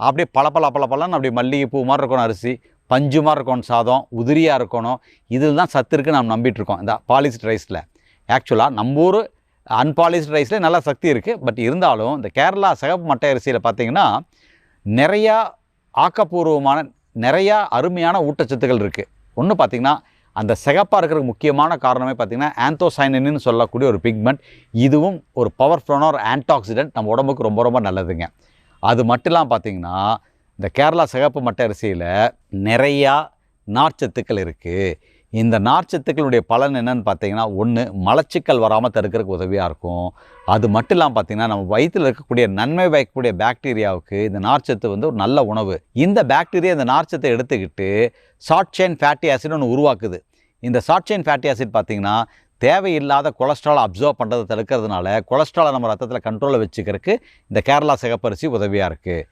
அப்படியே பளபளன்னு அப்படியே மல்லிகைப்பூ மாதிரி இருக்கணும் அரிசி, பஞ்சு மாதிரி இருக்கணும் சாதம், உதிரியாக இருக்கணும். இதில் தான் சத்து இருக்குது நம்ம நம்பிட்டுருக்கோம் இந்த பாலிஷ்ட் ரைஸில். ஆக்சுவலாக நம்ம ஊர் அன்பாலிஷ்ட் ரைஸில் நல்லா சக்தி இருக்குது. பட் இருந்தாலும் இந்த கேரளா சிகப்பு மட்டை அரிசியில் பார்த்திங்கன்னா நிறையா ஆக்கப்பூர்வமான நிறையா அருமையான ஊட்டச்சத்துக்கள் இருக்குது. ஒன்று பார்த்திங்கன்னா அந்த சிகப்பாக இருக்கிறதுக்கு முக்கியமான காரணமே பார்த்திங்கன்னா ஆந்தோசைனின்னு சொல்லக்கூடிய ஒரு பிக்மெண்ட். இதுவும் ஒரு பவர்ஃபுல்லான ஒரு ஆன்டாக்சிடென்ட், நம்ம உடம்புக்கு ரொம்ப ரொம்ப நல்லதுங்க. அது மட்டும் இல்லாமல் பார்த்திங்கன்னா இந்த கேரளா சிகப்பு மட்டை அரிசியில் நிறையா நார்ச்சத்துக்கள் இருக்குது. இந்த நார்ச்சத்துக்களுடைய பலன் என்னென்னு பார்த்தீங்கன்னா, ஒன்று மலச்சிக்கல் வராமல் தடுக்கிறதுக்கு உதவியாக இருக்கும். அது மட்டும் இல்லாமல் பார்த்திங்கன்னா நம்ம வயிற்றில் இருக்கக்கூடிய நன்மை பயக்கக்கூடிய பாக்டீரியாவுக்கு இந்த நார்ச்சத்து வந்து ஒரு நல்ல உணவு. இந்த பாக்டீரியா இந்த நார்ச்சத்தை எடுத்துக்கிட்டு ஷார்ட் செயின் ஃபேட்டி ஆசிட் ஒன்று உருவாக்குது. இந்த ஷார்ட் செயின் ஃபேட்டி ஆசிட் பார்த்திங்கன்னா தேவையில்லாத கொலஸ்ட்ரால் அப்சர்வ் பண்ணுறதை தடுக்கிறதுனால கொலஸ்ட்ராலை நம்ம ரத்தத்தில் கண்ட்ரோலில் வச்சுக்கிறதுக்கு இந்த கேரளா சிகப்பரிசி உதவியாக இருக்குது.